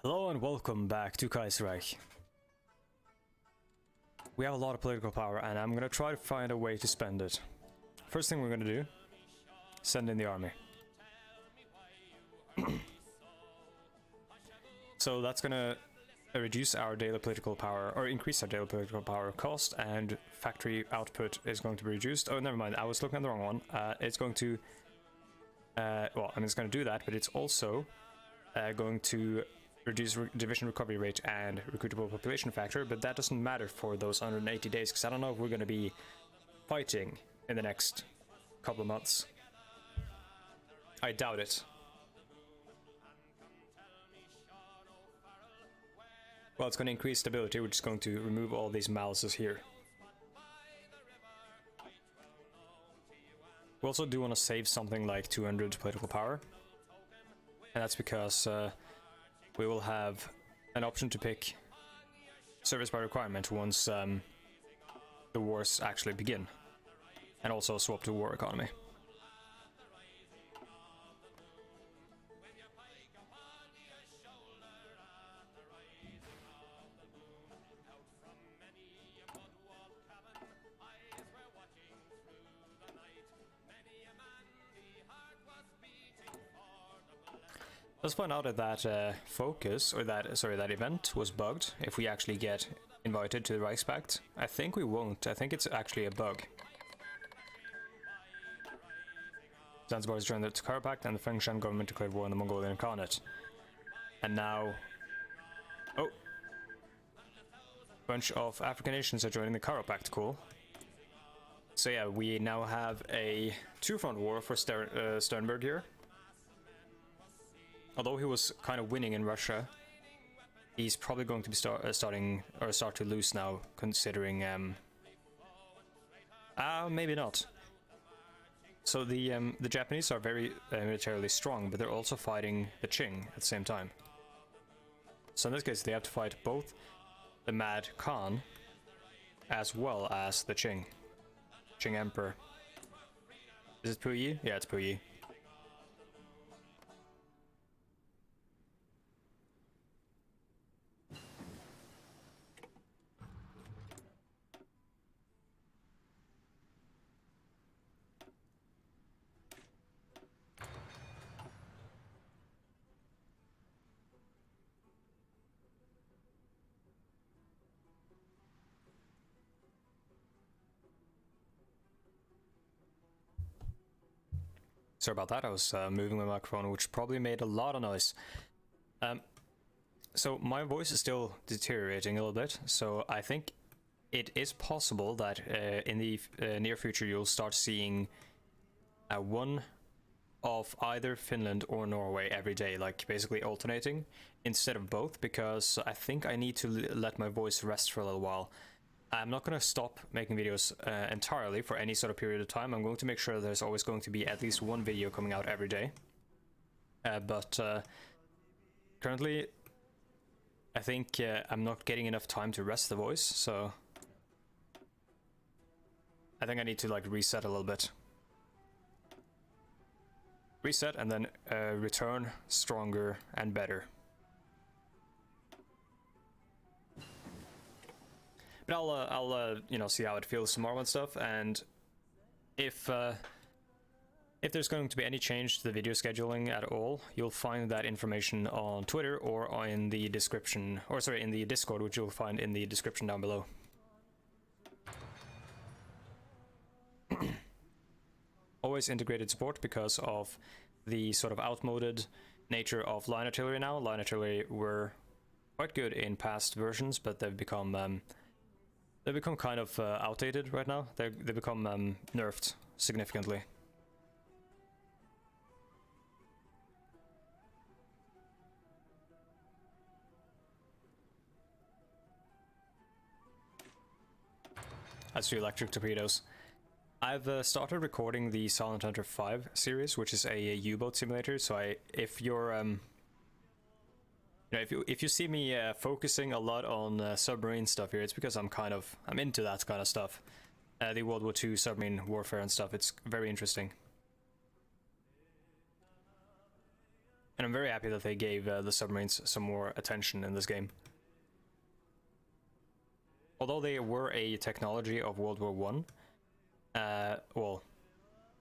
Hello and welcome back to Kaiserreich. We have a lot of political power and I'm gonna try to find a way to spend it. First thing we're gonna do, send in the army. So that's gonna reduce our daily political power, or increase our daily political power cost, and factory output is going to be reduced. Oh, never mind, I was looking at the wrong one. It's going to, well, I mean, it's going to do that, but it's also going to reduce division recovery rate and recruitable population factor, but that doesn't matter for those 180 days, because I don't know if we're going to be fighting in the next couple of months. I doubt it. Well, it's going to increase stability, which is going to remove all these malices here. We also do want to save something like 200 political power, and that's because we will have an option to pick service by requirement once the wars actually begin, and also swap to war economy. Let's find out if that focus, or that event was bugged, if we actually get invited to the Reichspakt. I think we won't. I think it's actually a bug. Zanzibar has joined the Kaiserreich Pact, and the French government declared war on the Mongolian Khanate. And now... oh! A bunch of African nations are joining the Kaiserreich Pact, cool. So yeah, we now have a two-front war for Sternberg here. Although he was kind of winning in Russia, he's probably going to be start to lose now, considering maybe not. So the Japanese are very militarily strong, but they're also fighting the Qing at the same time. So in this case, they have to fight both the Mad Khan as well as the Qing Emperor. Is it Puyi? Yeah, it's Puyi. Sorry about that, I was moving my microphone, which probably made a lot of noise. So my voice is still deteriorating a little bit, so I think it is possible that in the near future you'll start seeing one of either Finland or Norway every day, like basically alternating instead of both, because I think I need to let my voice rest for a little while. I'm not going to stop making videos entirely for any sort of period of time. I'm going to make sure there's always going to be at least one video coming out every day. But currently, I think I'm not getting enough time to rest the voice, so I think I need to like reset a little bit. Reset and then return stronger and better. But I'll you know, see how it feels tomorrow and stuff, and if there's going to be any change to the video scheduling at all, you'll find that information on Twitter or in the description, or sorry, in the Discord, which you'll find in the description down below. Always integrated support because of the sort of outmoded nature of line artillery now. Line artillery were quite good in past versions, but they've become kind of outdated right now. They've become nerfed significantly. As to electric torpedoes, I've started recording the Silent Hunter 5 series, which is a U-boat simulator. So if you're you know, if you see me focusing a lot on submarine stuff here, it's because I'm into that kind of stuff. The World War II submarine warfare and stuff. It's very interesting. And I'm very happy that they gave the submarines some more attention in this game. Although they were a technology of World War One, well,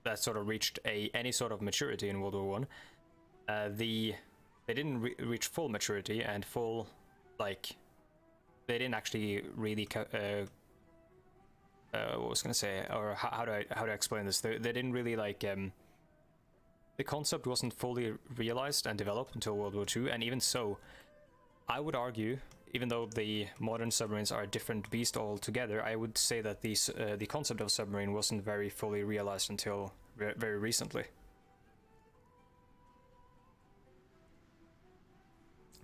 that sort of reached any sort of maturity in World War One. They didn't reach full maturity and full, like, they didn't actually really. What was I gonna say, or how do I explain this? They didn't really like. The concept wasn't fully realized and developed until World War II, and even so, I would argue, even though the modern submarines are a different beast altogether, I would say that the concept of submarine wasn't very fully realized until very recently.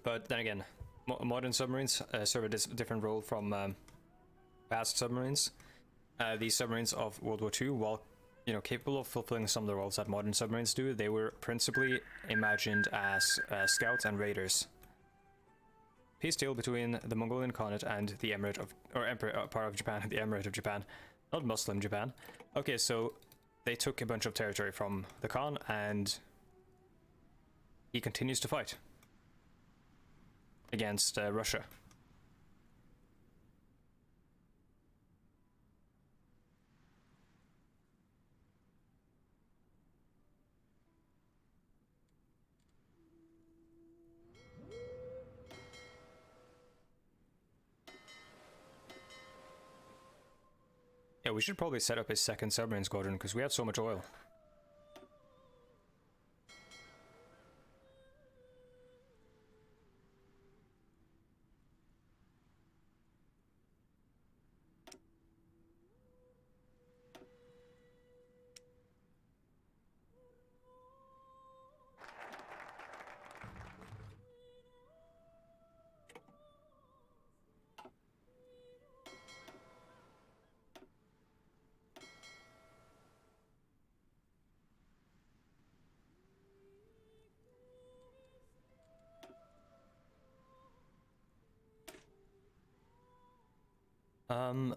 But then again, modern submarines serve a different role from past submarines. These submarines of World War II, while capable of fulfilling some of the roles that modern submarines do, they were principally imagined as scouts and raiders. Peace deal between the Mongolian Khanate and the Emirate of, or Emperor part of Japan, the Emirate of Japan, not Muslim Japan. Okay, so they took a bunch of territory from the Khan, and he continues to fight against Russia. Yeah, we should probably set up a second submarine squadron because we have so much oil.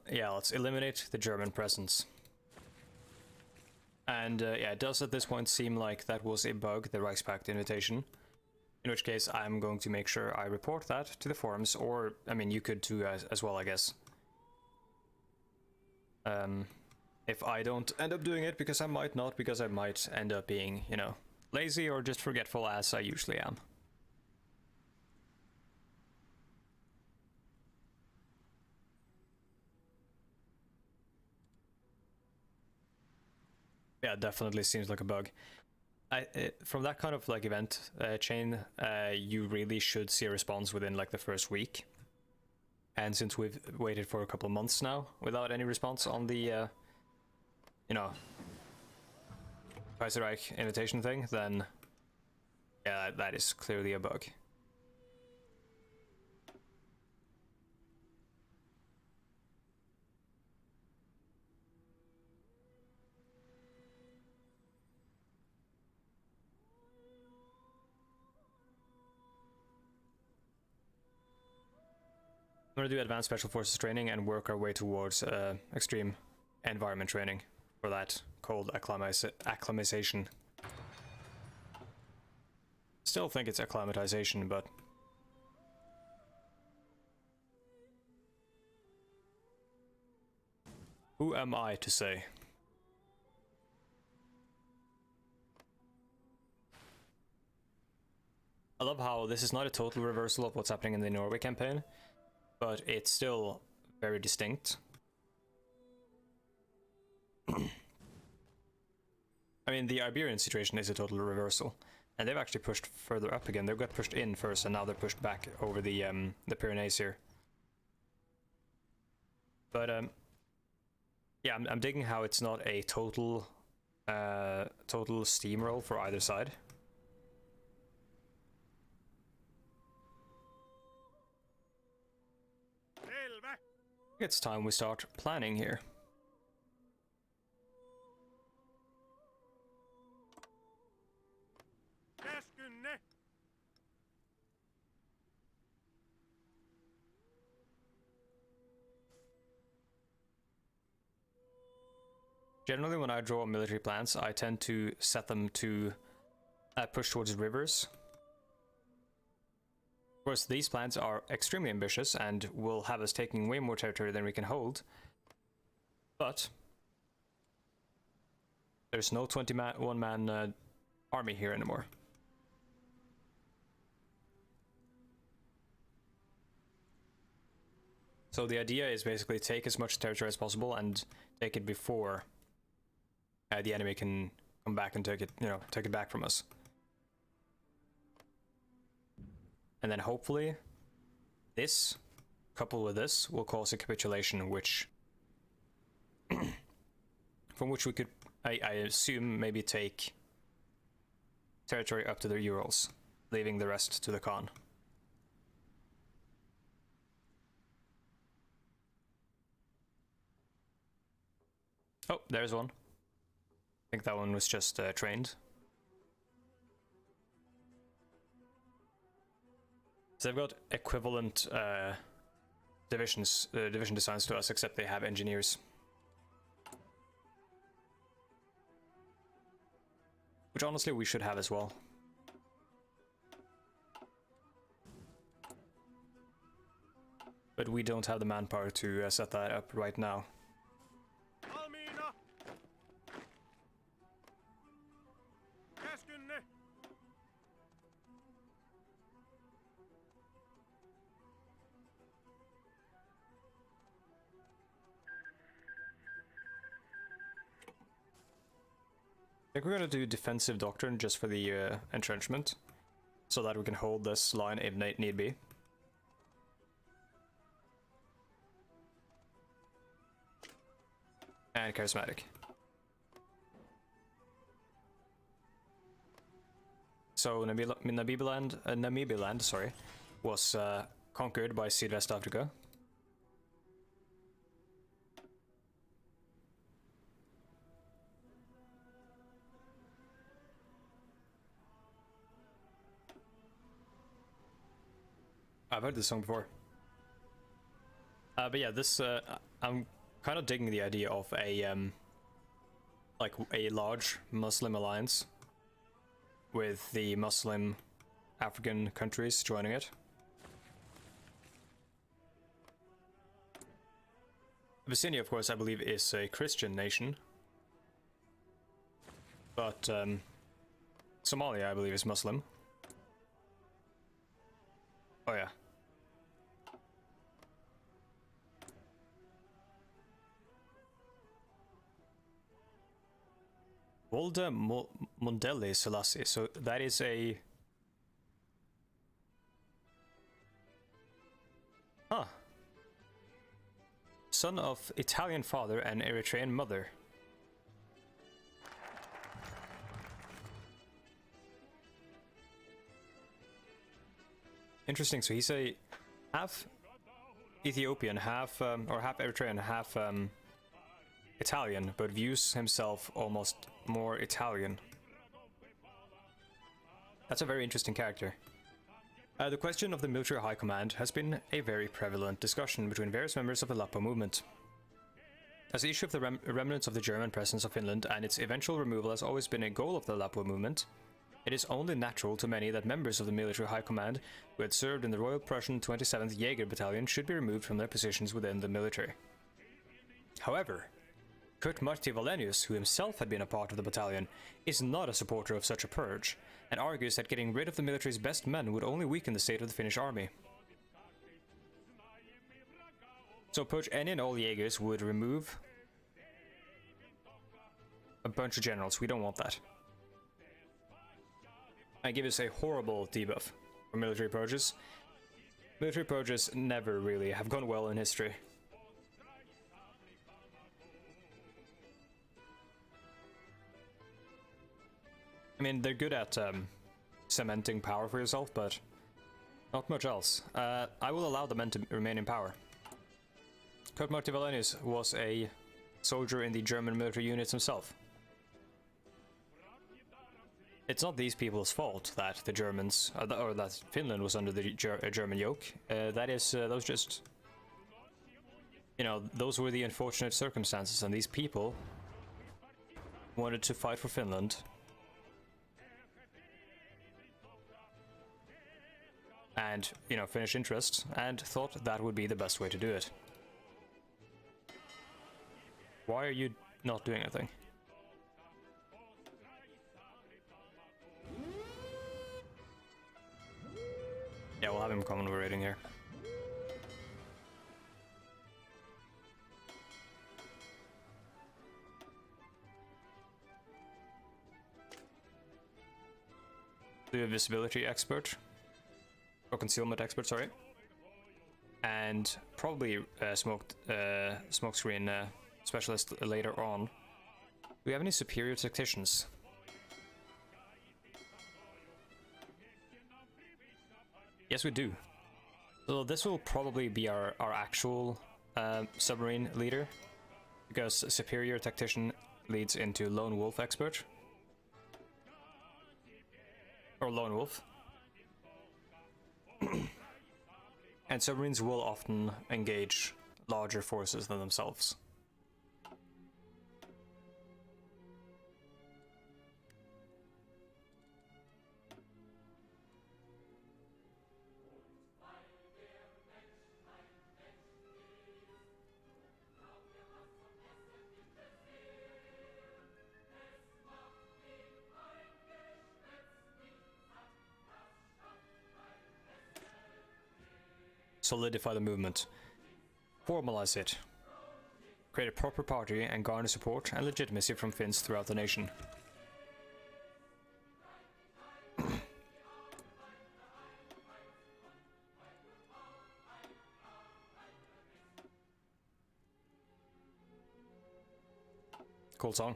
Yeah, let's eliminate the German presence. And yeah, it does at this point seem like that was a bug, the Reichspakt invitation. In which case, I'm going to make sure I report that to the forums, or, I mean, you could too as well, I guess. If I don't end up doing it, because I might not, because I might end up being, lazy or just forgetful as I usually am. Yeah, it definitely seems like a bug. From that kind of like event chain, you really should see a response within like the first week. And since we've waited for a couple of months now without any response on the, Kaiserreich invitation thing, then yeah, that is clearly a bug. I'm gonna do advanced special forces training and work our way towards extreme environment training for that cold acclimatization. Still think it's acclimatization, but who am I to say? I love how this is not a total reversal of what's happening in the Norway campaign, but it's still very distinct. I mean, the Iberian situation is a total reversal, and they've actually pushed further up again. They got pushed in first, and now they're pushed back over the Pyrenees here. But yeah, I'm digging how it's not a total steamroll for either side. It's time we start planning here. Generally, when I draw military plans, I tend to set them to push towards rivers course, these plans are extremely ambitious and will have us taking way more territory than we can hold. But there's no 21-man army here anymore. So the idea is basically take as much territory as possible and take it before the enemy can come back and take it, take it back from us. And then hopefully this, coupled with this, will cause a capitulation, which from which we could, I assume, maybe take territory up to the Urals, leaving the rest to the Khan. Oh, there's one. I think that one was just trained. So they've got equivalent division designs to us, except they have engineers. Which honestly we should have as well. But we don't have the manpower to set that up right now. I think we're gonna do defensive doctrine just for the entrenchment, so that we can hold this line if need be. And charismatic. So Namibiland, sorry, was conquered by Sydwest Africa. I've heard this song before. But yeah, this I'm kind of digging the idea of a like a large Muslim alliance with the Muslim African countries joining it. Abyssinia, of course, I believe is a Christian nation, but Somalia, I believe, is Muslim. Oh yeah. Wolde Mondele Selassie, so that is a... Huh. Son of Italian father and Eritrean mother. Interesting, so he's a half Ethiopian, half, or half Eritrean, half Italian, but views himself almost more Italian. That's a very interesting character. The question of the military high command has been a very prevalent discussion between various members of the Lappo movement. As the issue of the remnants of the German presence of Finland and its eventual removal has always been a goal of the Lappo movement, it is only natural to many that members of the military high command who had served in the Royal Prussian 27th Jaeger Battalion should be removed from their positions within the military. However, Kurt Martti Wallenius, who himself had been a part of the battalion, is not a supporter of such a purge, and argues that getting rid of the military's best men would only weaken the state of the Finnish army. So purge any and all Jaegers would remove a bunch of generals. We don't want that. And give us a horrible debuff for military purges. Military purges never really have gone well in history. I mean, they're good at cementing power for yourself, but not much else. I will allow the men to remain in power. Kurt Martti Wallenius was a soldier in the German military units himself. It's not these people's fault that the Germans, or that Finland was under the German yoke. That was just, you know, those were the unfortunate circumstances, and these people wanted to fight for Finland. and, you know, Finnish interests, and thought that would be the best way to do it. Why are you not doing anything? Yeah, we'll have him come over raiding here. Do a visibility expert. Or concealment expert, sorry. And probably smokescreen specialist later on. Do we have any superior tacticians? Yes, we do. So this will probably be our actual submarine leader, because superior tactician leads into lone wolf expert. Or lone wolf. And submarines will often engage larger forces than themselves. Solidify the movement. Formalize it. Create a proper party and garner support and legitimacy from Finns throughout the nation. Cool song.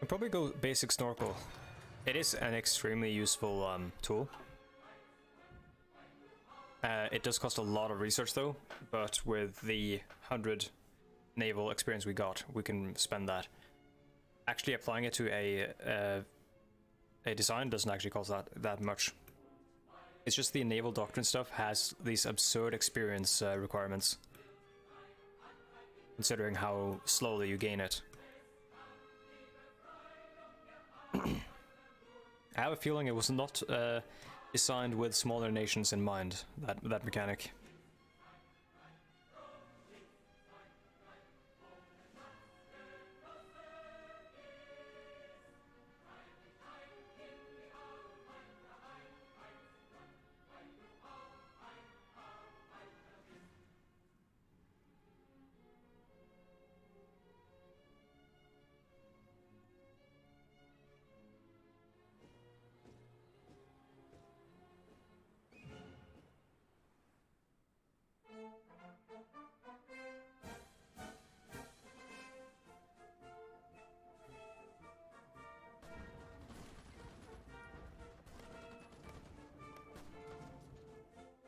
I'll probably go basic snorkel. It is an extremely useful tool. It does cost a lot of research though, but with the 100 naval experience we got, we can spend that. Actually applying it to a design doesn't actually cost that much. It's just the naval doctrine stuff has these absurd experience requirements, considering how slowly you gain it. I have a feeling it was not designed with smaller nations in mind, that mechanic.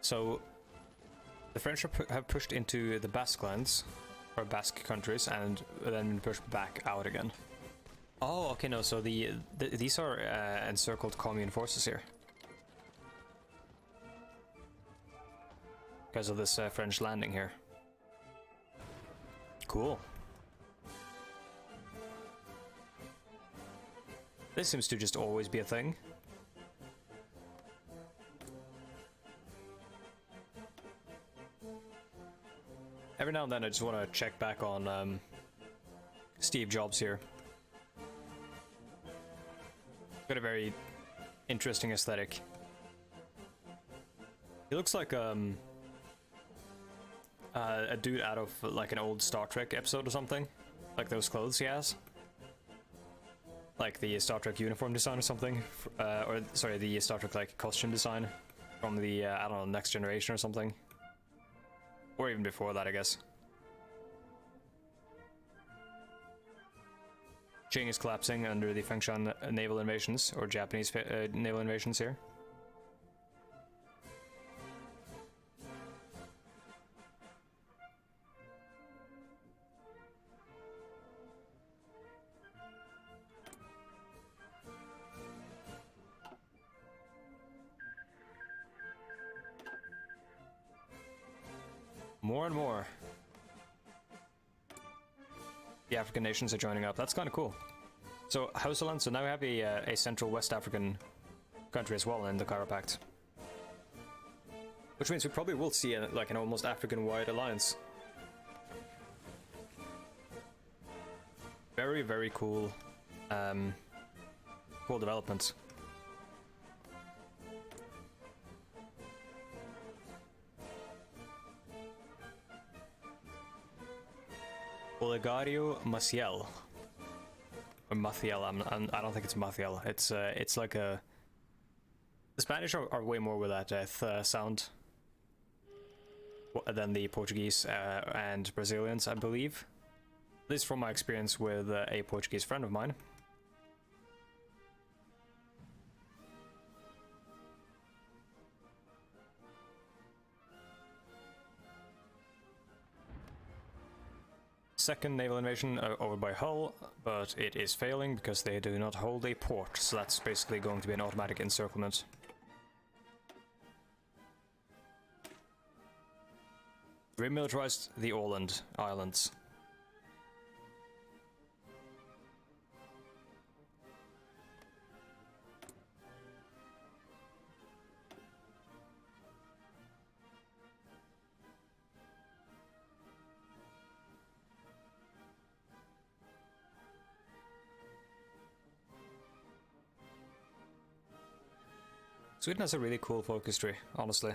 So, the French have pushed into the Basque lands, or Basque countries, and then been pushed back out again. Oh, okay, no, so these are encircled commune forces here. Because of this French landing here. Cool. This seems to just always be a thing. Every now and then I just want to check back on Steve Jobs here. Got a very interesting aesthetic. He looks like a dude out of like an old Star Trek episode or something. Like those clothes he has. Like the Star Trek uniform design or something. Or sorry, the Star Trek like costume design from the, I don't know, Next Generation or something. Or even before that, I guess. Qing is collapsing under the Fengshan naval invasions, or Japanese naval invasions here. More and more. The African nations are joining up. That's kind of cool. So, Hausaland, so now we have a Central West African country as well in the Cairo Pact. Which means we probably will see like an almost African-wide alliance. Very, very cool, cool development. Olegario Maciel. Or Maciel, I don't think it's Maciel. It's like a... The Spanish are way more with that th sound than the Portuguese and Brazilians, I believe. At least from my experience with a Portuguese friend of mine. Second naval invasion over by Hull, but it is failing because they do not hold a port, so that's basically going to be an automatic encirclement. Remilitarized the Åland Islands. Sweden has a really cool focus tree, honestly.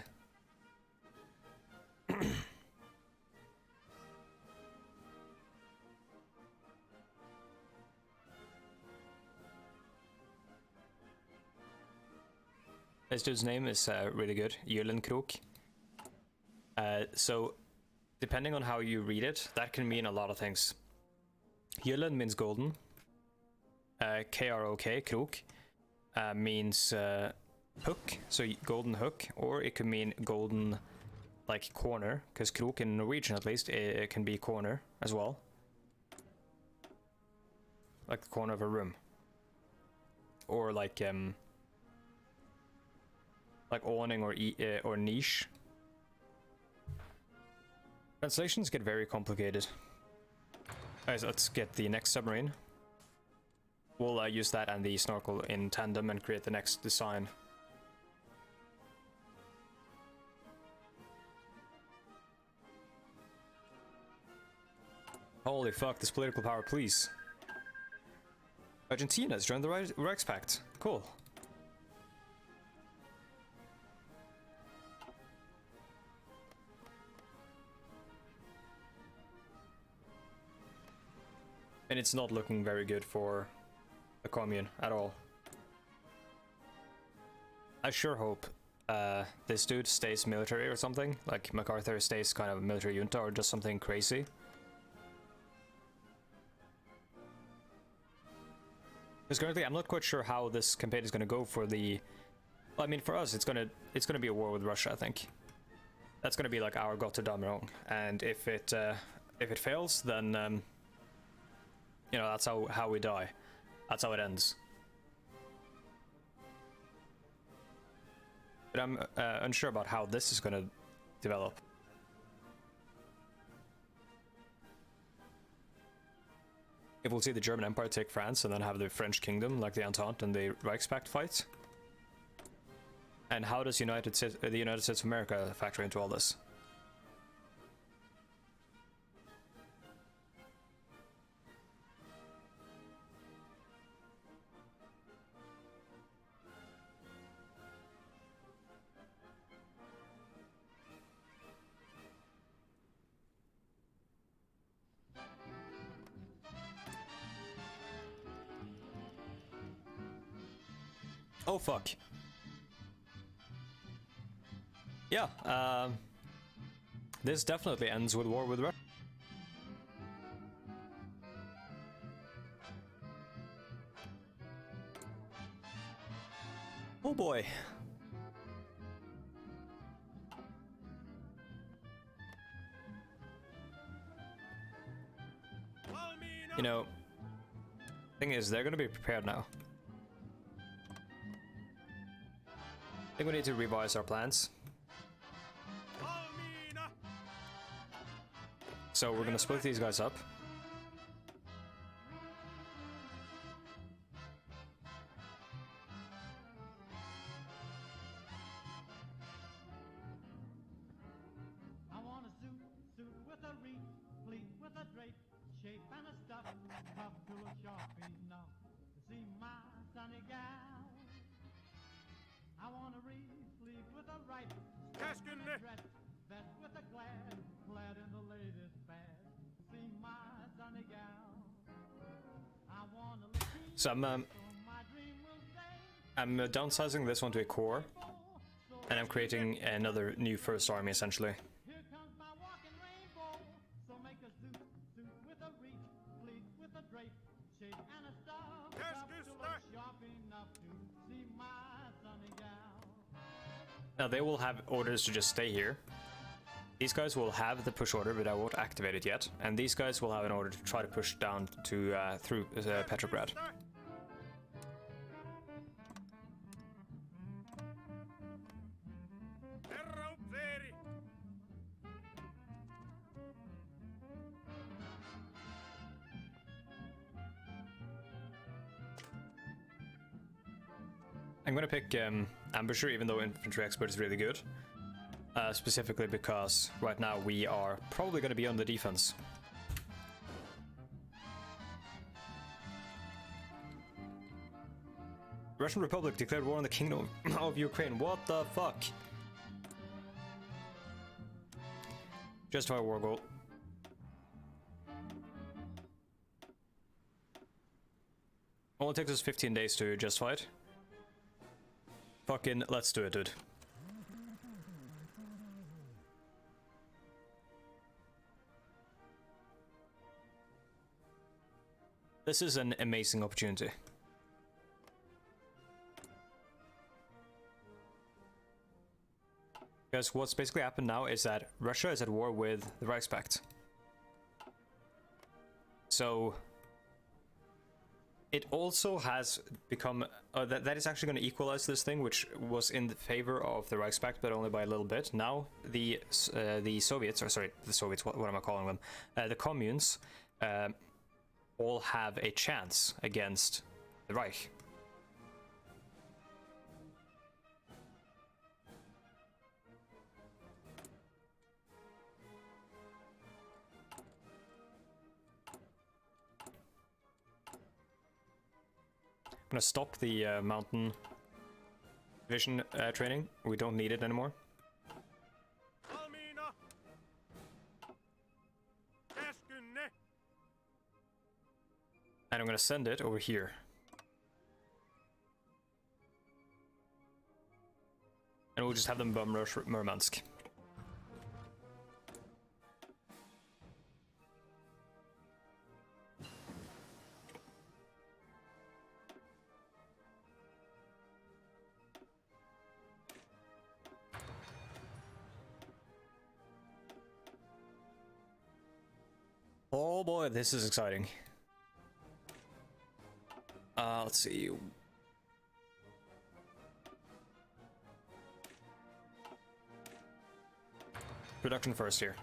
This dude's name is really good, Gyllenkrok. So, depending on how you read it, that can mean a lot of things. Gyllen means golden. K-R-O-K, krok, means hook, so golden hook, or it could mean golden, like, corner, because krok in Norwegian at least, it can be corner as well. Like the corner of a room. Or like awning or niche. Translations get very complicated. Alright, so let's get the next submarine. We'll use that and the snorkel in tandem and create the next design. Holy fuck, this political power, please. Argentina's joined the Reichspakt. Cool. And it's not looking very good for the commune at all. I sure hope this dude stays military or something. Like MacArthur stays kind of a military junta or just something crazy. Because currently, I'm not quite sure how this campaign is going to go for the... Well, I mean, for us, it's gonna be a war with Russia, I think. That's going to be like our Gotterdammerung. And if it fails, then you know, that's how we die. That's how it ends. But I'm unsure about how this is going to develop. If we'll see the German Empire take France and then have the French Kingdom, like the Entente and the Reichspakt fight. And how does the United States of America factor into all this? Oh fuck. Yeah, this definitely ends with war with Russia. Oh boy. You know, thing is, they're gonna be prepared now. I think we need to revise our plans. So we're gonna split these guys up. So I'm downsizing this one to a core, and I'm creating another new first army essentially. Now they will have orders to just stay here. These guys will have the push order, but I won't activate it yet. And these guys will have an order to try to push down to through Petrograd. I'm gonna pick Ambusher, even though Infantry Expert is really good. Specifically because right now we are probably gonna be on the defense. Russian Republic declared war on the Kingdom of Ukraine. What the fuck? Justify war goal. Only takes us 15 days to justify it. Fucking let's do it, dude. This is an amazing opportunity. Because what's basically happened now is that Russia is at war with the Reichspakt. So it also has become that is actually going to equalize this thing, which was in the favor of the Reichspakt, but only by a little bit. Now the Soviets, or sorry, the Soviets, what am I calling them? The communes all have a chance against the Reich. I'm gonna stop the mountain division training. We don't need it anymore. And I'm gonna send it over here. And we'll just have them bomb rush Murmansk. Oh boy, this is exciting. Let's see. Production first here.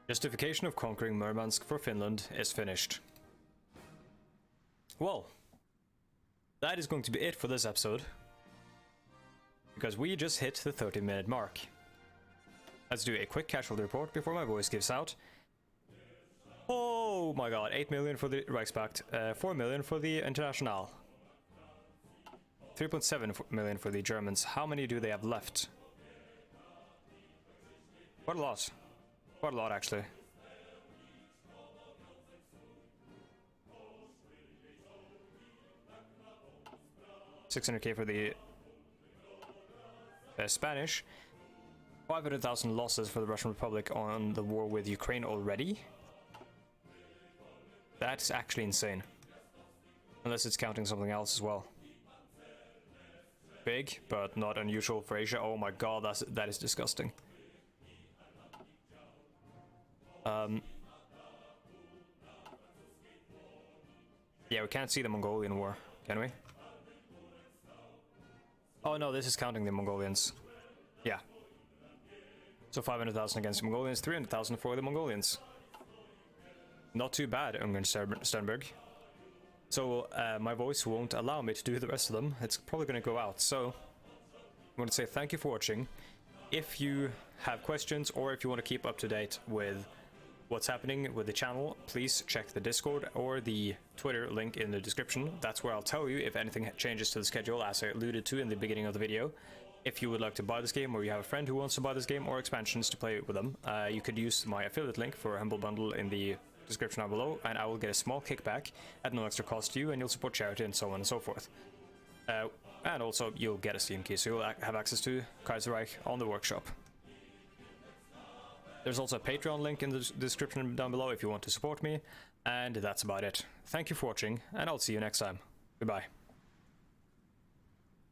Justification of conquering Murmansk for Finland is finished. Well, that is going to be it for this episode, because we just hit the 30-minute mark. Let's do a quick casualty report before my voice gives out. Oh my god, 8 million for the Reichspakt, 4 million for the International. 3.7 million for the Germans. How many do they have left? Quite a lot. Quite a lot, actually. $600k for the Spanish. 500,000 losses for the Russian Republic on the war with Ukraine already. That's actually insane. Unless it's counting something else as well. Big, but not unusual for Asia. Oh my god, that is disgusting. Yeah, we can't see the Mongolian war, can we? Oh no, this is counting the Mongolians. Yeah. So 500,000 against the Mongolians, 300,000 for the Mongolians. Not too bad, Ungern Sternberg. So my voice won't allow me to do the rest of them. It's probably going to go out. So I want to say thank you for watching. If you have questions or if you want to keep up to date with what's happening with the channel, please check the Discord or the Twitter link in the description. That's where I'll tell you if anything changes to the schedule, as I alluded to in the beginning of the video. If you would like to buy this game, or you have a friend who wants to buy this game or expansions to play with them, you could use my affiliate link for a Humble Bundle in the description down below, and I will get a small kickback at no extra cost to you, and you'll support charity and so on and so forth. And also you'll get a Steam key, so you'll have access to Kaiserreich on the workshop. There's also a Patreon link in the description down below if you want to support me, and that's about it. Thank you for watching, and I'll see you next time. Goodbye.